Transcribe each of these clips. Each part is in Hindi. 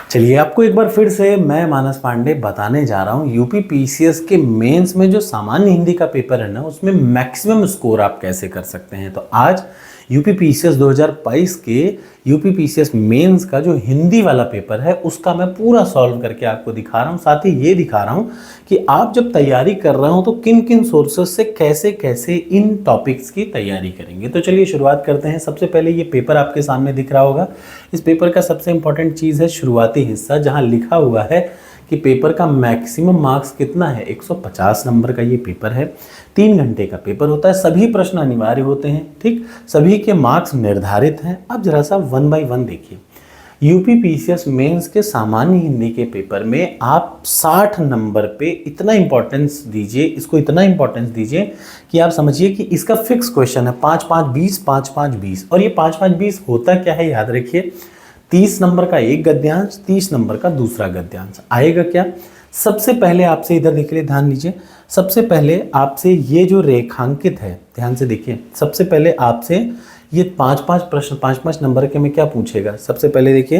चलिए आपको एक बार फिर से मैं मानस पांडे बताने जा रहा हूँ यूपी पीसीएस के मेंस में जो सामान्य हिंदी का पेपर है ना, उसमें मैक्सिमम स्कोर आप कैसे कर सकते हैं। तो आज यूपी पीसीएस 2022 के यूपी पीसीएस मेंस का जो हिंदी वाला पेपर है उसका मैं पूरा सॉल्व करके आपको दिखा रहा हूँ। साथ ही ये दिखा रहा हूँ कि आप जब तैयारी कर रहे हो तो किन किन सोर्सेस से कैसे कैसे इन टॉपिक्स की तैयारी करेंगे। तो चलिए शुरुआत करते हैं। सबसे पहले ये पेपर आपके सामने दिख रहा होगा। इस पेपर का सबसे इंपॉर्टेंट चीज़ है शुरुआती हिस्सा, जहाँ लिखा हुआ है कि पेपर का मैक्सिमम मार्क्स कितना है। 150 नंबर का ये पेपर है, 3 घंटे का पेपर होता है, सभी प्रश्न अनिवार्य होते हैं, ठीक, सभी के मार्क्स निर्धारित हैं। अब जरा सा 1 बाय 1 देखिए। यूपी पीसीएस मेंस के सामान्य हिंदी के पेपर में आप 60 नंबर पे इतना इंपॉर्टेंस दीजिए, इसको इतना इंपॉर्टेंस दीजिए कि आप समझिए कि इसका फिक्स क्वेश्चन है 5 5 20 5 5 20। और ये 5 5 20 होता क्या है, याद रखिए, 30 नंबर का एक गद्यांश, 30 नंबर का दूसरा गद्यांश आएगा। क्या सबसे पहले आपसे इधर देखिए, ध्यान दीजिए, सबसे पहले आपसे ये जो रेखांकित है, ध्यान से देखिए, सबसे पहले आपसे ये 5 5 प्रश्न 5 5 नंबर के में क्या पूछेगा। सबसे पहले देखिए,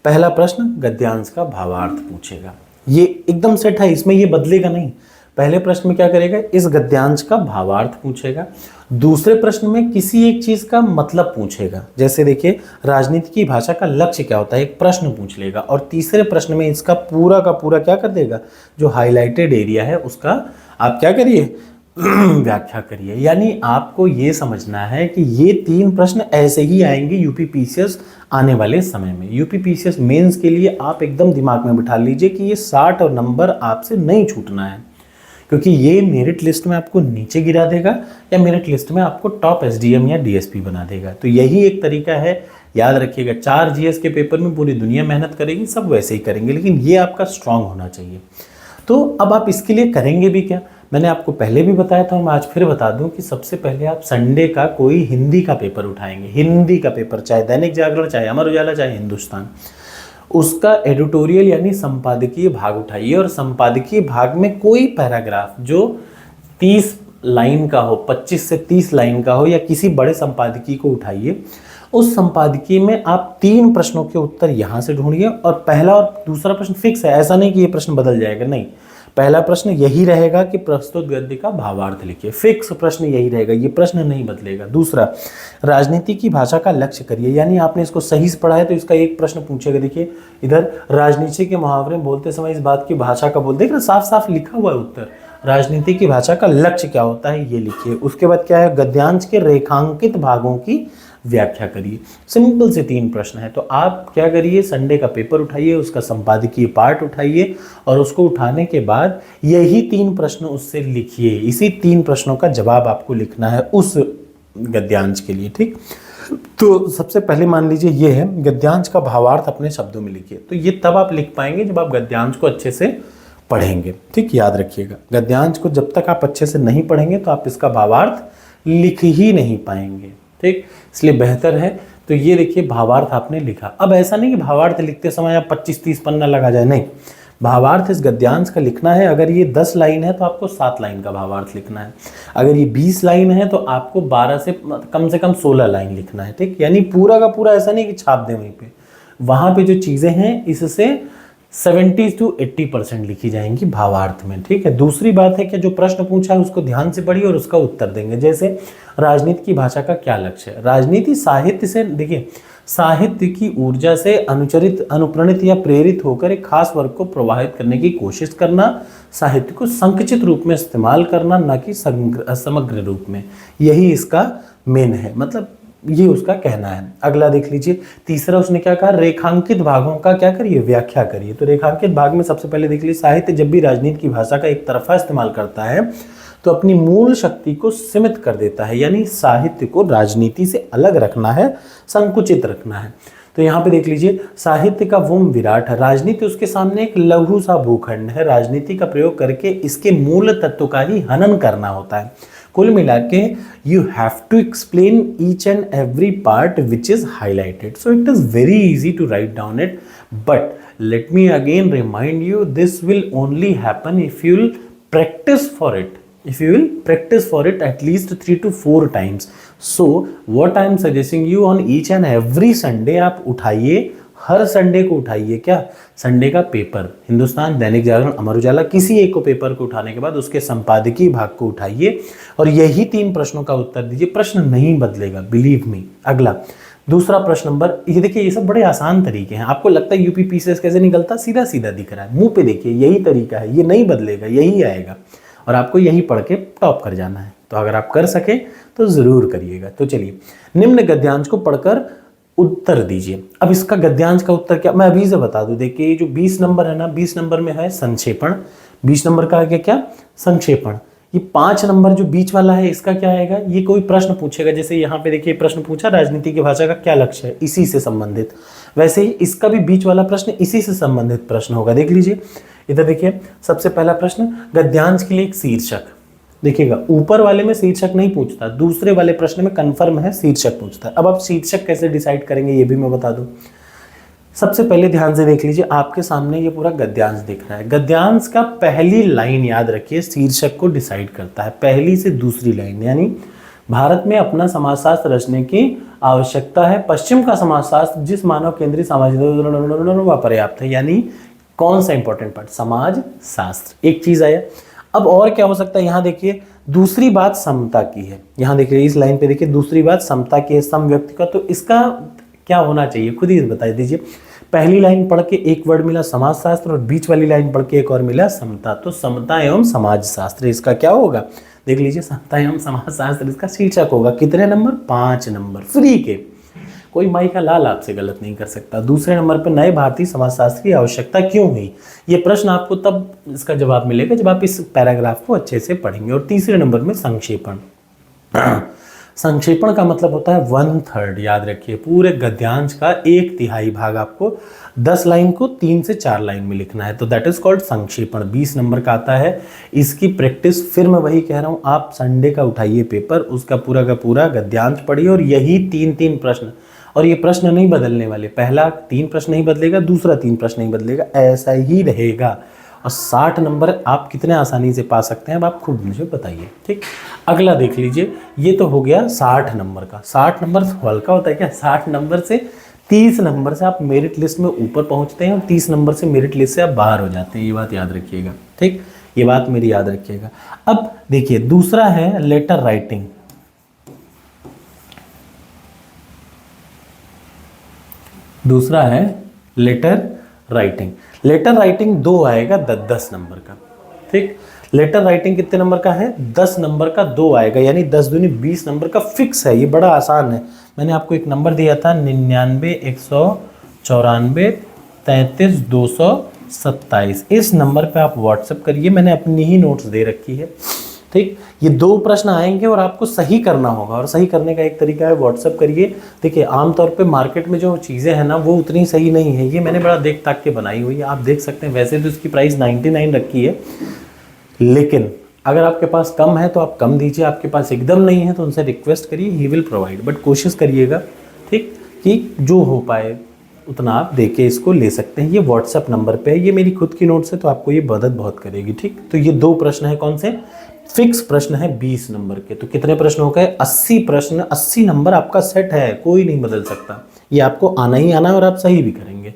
पहला प्रश्न गद्यांश का भावार्थ पूछेगा। ये एकदम सेट है, इसमें ये बदलेगा नहीं। पहले प्रश्न में क्या करेगा, इस गद्यांश का भावार्थ पूछेगा। दूसरे प्रश्न में किसी एक चीज का मतलब पूछेगा, जैसे देखिए राजनीति की भाषा का लक्ष्य क्या होता है, एक प्रश्न पूछ लेगा। और तीसरे प्रश्न में इसका पूरा का पूरा क्या कर देगा, जो हाईलाइटेड एरिया है उसका आप क्या करिए व्याख्या करिए। यानी आपको ये समझना है कि ये 3 प्रश्न ऐसे ही आएंगे यूपी पीसीएस आने वाले समय में। यूपी पीसीएस मेंस के लिए आप एकदम दिमाग में बिठा लीजिए कि ये 60 और नंबर आपसे नहीं छूटना है, क्योंकि ये मेरिट लिस्ट में आपको नीचे गिरा देगा या मेरिट लिस्ट में आपको टॉप एसडीएम या डीएसपी बना देगा। तो यही एक तरीका है, याद रखिएगा। 4 जीएस के पेपर में पूरी दुनिया मेहनत करेगी, सब वैसे ही करेंगे, लेकिन ये आपका स्ट्रांग होना चाहिए। तो अब आप इसके लिए करेंगे भी क्या, मैंने आपको पहले भी बताया था, मैं आज फिर बता दूं कि सबसे पहले आप संडे का कोई हिंदी का पेपर उठाएंगे। हिंदी का पेपर, चाहे दैनिक जागरण, चाहे अमर उजाला, चाहे हिंदुस्तान, उसका एडिटोरियल यानी संपादकीय भाग उठाइए। और संपादकीय भाग में कोई पैराग्राफ जो 30 लाइन का हो, 25 से 30 लाइन का हो, या किसी बड़े संपादकीय को उठाइए। उस संपादकीय में आप 3 प्रश्नों के उत्तर यहाँ से ढूंढिए। और पहला और दूसरा प्रश्न फिक्स है, ऐसा नहीं कि ये प्रश्न बदल जाएगा, नहीं। पहला प्रश्न यही रहेगा कि प्रस्तुत गद्य का भावार्थ लिखिए, फिक्स प्रश्न यही रहेगा, ये प्रश्न नहीं बदलेगा। दूसरा, राजनीति की भाषा का लक्ष्य करिए, यानी आपने इसको सही से पढ़ा है तो इसका एक प्रश्न पूछेगा। देखिए इधर राजनीति के मुहावरे बोलते समय इस बात की भाषा का बोल, देख रहे साफ साफ लिखा हुआ है उत्तर, राजनीति की भाषा का लक्ष्य क्या होता है ये लिखिए। उसके बाद क्या है, गद्यांश के रेखांकित भागों की व्याख्या करिए। सिंपल से 3 प्रश्न है। तो आप क्या करिए, संडे का पेपर उठाइए, उसका संपादकीय पार्ट उठाइए, और उसको उठाने के बाद यही 3 प्रश्न उससे लिखिए। इसी 3 प्रश्नों का जवाब आपको लिखना है उस गद्यांश के लिए, ठीक। तो सबसे पहले मान लीजिए ये है, गद्यांश का भावार्थ अपने शब्दों में लिखिए। तो ये तब आप लिख पाएंगे जब आप गद्यांश को अच्छे से पढ़ेंगे, ठीक, याद रखिएगा। गद्यांश को जब तक आप अच्छे से नहीं पढ़ेंगे तो आप इसका भावार्थ लिख ही नहीं पाएंगे, ठीक। इसलिए बेहतर है, तो ये देखिए भावार्थ आपने लिखा। अब ऐसा नहीं कि भावार्थ लिखते समय आप 25-30 पन्ना लगा जाए, नहीं। भावार्थ इस गद्यांश का लिखना है। अगर ये 10 लाइन है तो आपको 7 लाइन का भावार्थ लिखना है। अगर ये 20 लाइन है तो आपको 12 से कम 16 लाइन लिखना है, ठीक। यानी पूरा का पूरा ऐसा नहीं कि छाप दें वहीं पे, वहाँ पे जो चीज़ें हैं इससे 70 से 80% लिखी जाएंगी भावार्थ में, ठीक है। दूसरी बात है कि जो प्रश्न पूछा है उसको ध्यान से पढ़िए और उसका उत्तर देंगे। जैसे राजनीति की भाषा का क्या लक्ष्य है, राजनीति साहित्य से, देखिए साहित्य की ऊर्जा से अनुप्राणित या प्रेरित होकर एक खास वर्ग को प्रभावित करने की कोशिश करना, साहित्य को संकुचित रूप में इस्तेमाल करना, न कि समग्र रूप में, यही इसका मेन है, मतलब ये उसका कहना है। अगला देख लीजिए, तीसरा उसने क्या कहा, रेखांकित भागों का क्या करिए, व्याख्या करिए। तो रेखांकित भाग में सबसे पहले देख लीजिए, साहित्य जब भी राजनीति की भाषा का एक तरफा इस्तेमाल करता है तो अपनी मूल शक्ति को सीमित कर देता है, यानी साहित्य को राजनीति से अलग रखना है, संकुचित रखना है। तो यहाँ पे देख लीजिए, साहित्य का वोम विराट है, राजनीति उसके सामने एक लघु सा भूखंड है, राजनीति का प्रयोग करके इसके मूल तत्व का ही हनन करना होता है। कुल मिला के you have to explain each and every part which is highlighted, so it is very easy to write down it, but let me again remind you, this will only happen if you will practice for it, if you will practice for it at least 3 to 4 times. So what I am suggesting you, on each and every Sunday आप उठाइए, हर संडे को उठाइए क्या, संडे का पेपर, हिंदुस्तान, दैनिक जागरण, अमर उजाला, किसी एक को पेपर को उठाने के बाद उसके संपादकीय भाग को उठाइए और यही 3 प्रश्नों का उत्तर दीजिए। प्रश्न नहीं बदलेगा, बिलीव मी। अगला दूसरा प्रश्न नंबर, ये देखिए ये सब बड़े आसान तरीके हैं। आपको लगता है यूपी पीसीएस कैसे निकलता, सीधा सीधा दिख रहा है, मुंह पे देखिए यही तरीका है, ये नहीं बदलेगा, यही आएगा और आपको यही पढ़ के टॉप कर जाना है। तो अगर आप कर सके तो जरूर करिएगा। तो चलिए, निम्न गद्यांश को पढ़कर उत्तर दीजिए। अब इसका गद्यांश का उत्तर क्या, मैं अभी से बता दूं। देखिए ये जो 20 नंबर है ना, 20 नंबर में है संक्षेपण, 20 नंबर का आगे क्या, संक्षेपण। ये 5 नंबर जो बीच वाला है इसका क्या आएगा, ये कोई प्रश्न पूछेगा, जैसे यहाँ पे देखिए प्रश्न पूछा राजनीति की भाषा का क्या लक्ष्य है, इसी से संबंधित, वैसे ही इसका भी बीच वाला प्रश्न इसी से संबंधित प्रश्न होगा। देख लीजिए इधर देखिए, सबसे पहला प्रश्न, गद्यांश के लिए एक शीर्षक। देखिएगा ऊपर वाले में शीर्षक नहीं पूछता, दूसरे वाले प्रश्न में कन्फर्म है शीर्षक पूछता है। अब आप शीर्षक कैसे डिसाइड करेंगे ये भी मैं बता दूं। सबसे पहले ध्यान से देख लीजिए, आपके सामने ये पूरा गद्यांश दिख रहा है। गद्यांश का पहली लाइन याद रखिए शीर्षक को डिसाइड करता है, पहली से दूसरी लाइन। यानी भारत में अपना समाजशास्त्र रचने की आवश्यकता है, पश्चिम का समाजशास्त्र जिस मानव केंद्रित सामाजिक पर्याप्त है। यानी कौन सा इंपॉर्टेंट पार्ट, समाज शास्त्र, एक चीज आया। अब और क्या हो सकता है, यहाँ देखिए दूसरी बात समता की है, यहाँ देखिए इस लाइन पे देखिए दूसरी बात समता की है, सम व्यक्ति का, तो इसका क्या होना चाहिए खुद ही बता दीजिए। पहली लाइन पढ़ के एक वर्ड मिला समाजशास्त्र और बीच वाली लाइन पढ़ के एक और मिला समता, तो समता एवं समाजशास्त्र इसका क्या होगा, देख लीजिए समता एवं समाजशास्त्र इसका शीर्षक होगा। कितने नंबर, 5 नंबर, फ्री के, कोई माई का लाल आपसे गलत नहीं कर सकता। दूसरे नंबर पर नए भारतीय समाजशास्त्र की आवश्यकता क्यों हुई, ये प्रश्न आपको तब इसका जवाब मिलेगा जब आप इस पैराग्राफ को अच्छे से पढ़ेंगे। और तीसरे नंबर में संक्षेपण, संक्षेपण का मतलब होता है 1/3, याद रखिए पूरे गद्यांश का 1/3 भाग आपको 10 लाइन को 3 से 4 लाइन में लिखना है, तो दैट इज कॉल्ड संक्षेपण। 20 नंबर का आता है। इसकी प्रैक्टिस फिर मैं वही कह रहा हूँ, आप संडे का उठाइए पेपर, उसका पूरा का पूरा गद्यांश पढ़िए और यही 3 प्रश्न, और ये प्रश्न नहीं बदलने वाले, पहला 3 प्रश्न नहीं बदलेगा, दूसरा 3 प्रश्न नहीं बदलेगा, ऐसा ही रहेगा। और 60 नंबर आप कितने आसानी से पा सकते हैं अब आप खुद मुझे बताइए, ठीक। अगला देख लीजिए, ये तो हो गया 60 नंबर का। 60 नंबर हल्का होता है क्या, 60 नंबर से 30 नंबर से आप मेरिट लिस्ट में ऊपर पहुंचते हैं और 30 नंबर से मेरिट लिस्ट से आप बाहर हो जाते हैं, ये बात याद रखिएगा, ठीक, ये बात मेरी याद रखिएगा। अब देखिए दूसरा है लेटर राइटिंग। दूसरा है लेटर राइटिंग। लेटर राइटिंग 2 आएगा 10 नंबर का, ठीक। लेटर राइटिंग कितने नंबर का है, 10 नंबर का 2 आएगा, यानी 10 दूनी 20 नंबर का फिक्स है। ये बड़ा आसान है, मैंने आपको एक नंबर दिया था 99 194 33 227, इस नंबर पे आप व्हाट्सएप करिए, मैंने अपनी ही नोट्स दे रखी है, ठीक। ये 2 प्रश्न आएंगे और आपको सही करना होगा, और सही करने का एक तरीका है व्हाट्सएप करिए। देखिए आमतौर पे मार्केट में जो चीज़ें हैं ना वो उतनी सही नहीं है, ये मैंने बड़ा देख ताक के बनाई हुई है, आप देख सकते हैं। वैसे तो इसकी प्राइस 99 रखी है, लेकिन अगर आपके पास कम है तो आप कम दीजिए, आपके पास एकदम नहीं है तो उनसे रिक्वेस्ट करिए, ही विल प्रोवाइड, बट कोशिश करिएगा, ठीक, कि जो हो पाए उतना आप देके इसको ले सकते हैं। ये व्हाट्सएप नंबर पे है, ये मेरी खुद की नोट्स है तो आपको ये मदद बहुत करेगी, ठीक। तो ये 2 प्रश्न है, कौन से, फिक्स प्रश्न है 20 नंबर के। तो कितने प्रश्न हो गए, 80 प्रश्न, 80 नंबर आपका सेट है, कोई नहीं बदल सकता, ये आपको आना ही आना है और आप सही भी करेंगे।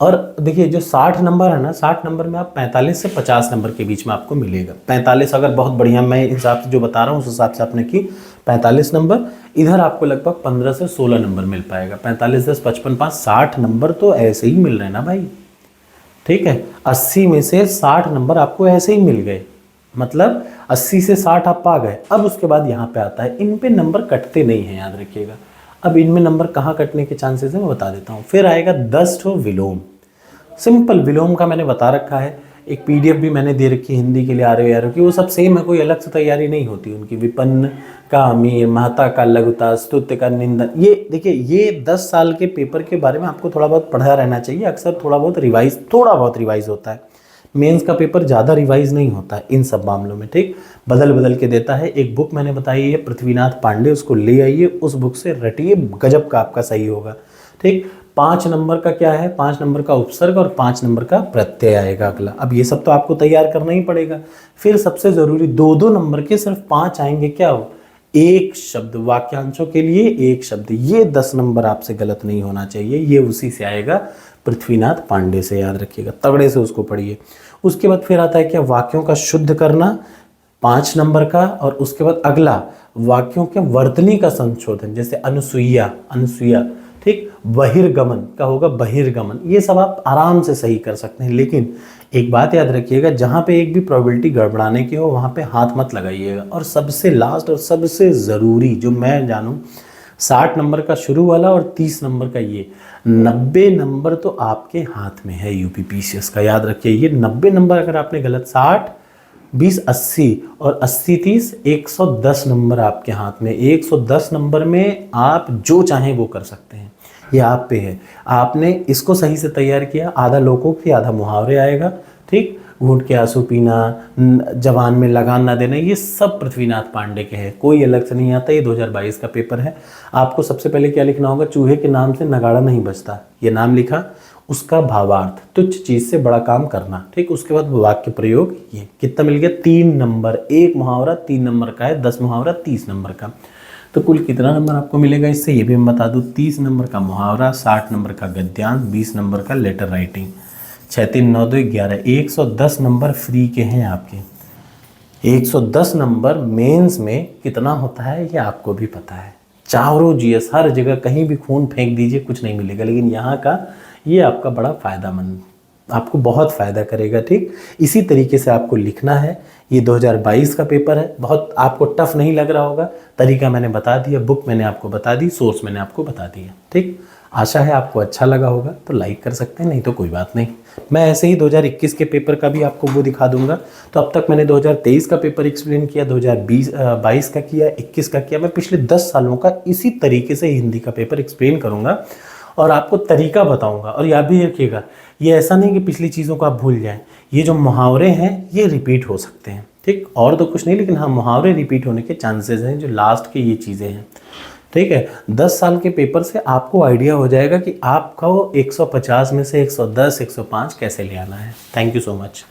और देखिए जो 60 नंबर है ना, 60 नंबर में आप 45 से 50 नंबर के बीच में आपको मिलेगा। 45 अगर बहुत बढ़िया, मैं हिसाब से जो बता रहा हूँ उस हिसाब से आपने की 45 नंबर, इधर आपको लगभग 15 से 16 नंबर मिल पाएगा। 45 10 55 5 60 नंबर तो ऐसे ही मिल रहे हैं ना भाई, ठीक है। 80 में से 60 नंबर आपको ऐसे ही मिल गए, मतलब 80 से 60 आप पा गए। अब उसके बाद यहाँ पे आता है, इन पे नंबर कटते नहीं हैं, याद रखिएगा। अब इनमें नंबर कहाँ कटने के चांसेस हैं मैं बता देता हूँ। फिर आएगा 10 ठो विलोम, सिंपल विलोम का मैंने बता रखा है, एक पीडीएफ भी मैंने दे रखी है हिंदी के लिए आ रहे यारों की, वो सब सेम है, कोई अलग से तैयारी नहीं होती उनकी। विपन्न का अमीर, महता का लघुता, स्तुत्य का निंदन, ये देखिए ये 10 साल के पेपर के बारे में आपको थोड़ा बहुत पढ़ा रहना चाहिए। अक्सर थोड़ा बहुत रिवाइज होता है, मेंस का पेपर ज़्यादा रिवाइज नहीं होता है इन सब मामलों में, ठीक, बदल बदल के देता है। एक बुक मैंने बताई है पृथ्वीनाथ पांडे, उसको ले आइए, उस बुक से रटिए, गजब का आपका सही होगा, ठीक। 5 नंबर का क्या है, 5 नंबर का उपसर्ग और 5 नंबर का प्रत्यय आएगा अगला। अब ये सब तो आपको तैयार करना ही पड़ेगा। फिर सबसे ज़रूरी 2-2 नंबर के सिर्फ 5 आएंगे, क्या हो, एक शब्द, वाक्यांशों के लिए एक शब्द, ये 10 नंबर आपसे गलत नहीं होना चाहिए। ये उसी से आएगा, पृथ्वीनाथ पांडे से, याद रखिएगा, तगड़े से उसको पढ़िए। उसके बाद फिर आता है क्या, वाक्यों का शुद्ध करना 5 नंबर का। और उसके बाद अगला, वाक्यों के वर्तनी का संशोधन, जैसे अनुसुईया, अनुसुईया, ठीक। बहिर्गमन का होगा बहिर्गमन। ये सब आप आराम से सही कर सकते हैं, लेकिन एक बात याद रखिएगा, जहाँ पे एक भी प्रोबेबिलिटी गड़बड़ाने की हो वहाँ पे हाथ मत लगाइएगा। और सबसे लास्ट और सबसे ज़रूरी जो मैं जानूँ, 60 नंबर का शुरू वाला और 30 नंबर का ये 90 नंबर तो आपके हाथ में है यूपीपीसीएस का, याद रखिए। ये 90 नंबर अगर आपने गलत, 60 20 80 और 80 30 110 नंबर आपके हाथ में। 110 नंबर में आप जो चाहें वो कर सकते हैं, ये आप पे है। आपने इसको सही से तैयार किया, आधा लोकोक्ति आधा मुहावरे आएगा, ठीक। घूंट के आंसू पीना, जवान में लगान ना देना, ये सब पृथ्वीनाथ पांडे के हैं, कोई अलग से नहीं आता। ये 2022 का पेपर है। आपको सबसे पहले क्या लिखना होगा, चूहे के नाम से नगाड़ा नहीं बजता, ये नाम लिखा। उसका भावार्थ, तुच्छ चीज से बड़ा काम करना, ठीक। उसके बाद वाक्य प्रयोग, ये कितना मिल गया, 3 नंबर। एक मुहावरा 3 नंबर का है, 10 मुहावरा 30 नंबर का। तो कुल कितना नंबर आपको मिलेगा इससे, ये भी मैं बता दूं। 30 नंबर का मुहावरा, 60 नंबर का गद्यांश, 20 नंबर का लेटर राइटिंग, 6 3 9 2 11, 110 नंबर फ्री के हैं आपके। 110 नंबर मेंस में कितना होता है ये आपको भी पता है। चारों जीएस, हर जगह कहीं भी खून फेंक दीजिए कुछ नहीं मिलेगा, लेकिन यहाँ का ये आपका बड़ा फ़ायदामंद, आपको बहुत फ़ायदा करेगा, ठीक। इसी तरीके से आपको लिखना है। ये 2022 का पेपर है, बहुत आपको टफ नहीं लग रहा होगा। तरीका मैंने बता दिया, बुक मैंने आपको बता दी, सोर्स मैंने आपको बता दिया, ठीक। आशा है आपको अच्छा लगा होगा, तो लाइक कर सकते हैं, नहीं तो कोई बात नहीं। मैं ऐसे ही 2021 के पेपर का भी आपको वो दिखा दूंगा। तो अब तक मैंने 2023 का पेपर एक्सप्लेन किया, 2022 का किया, 21 का किया। मैं पिछले 10 सालों का इसी तरीके से हिंदी का पेपर एक्सप्लेन करूँगा और आपको तरीका बताऊंगा। और याद भी रखिएगा, ये ऐसा नहीं कि पिछली चीज़ों को आप भूल जाएं। ये जो मुहावरे हैं ये रिपीट हो सकते हैं, ठीक। और तो कुछ नहीं, लेकिन हाँ, मुहावरे रिपीट होने के चांसेस हैं, जो लास्ट के ये चीज़ें हैं, ठीक है। 10 साल के पेपर से आपको आइडिया हो जाएगा कि आपका वो 150 में से 110 105 कैसे ले आना है। Thank you so much.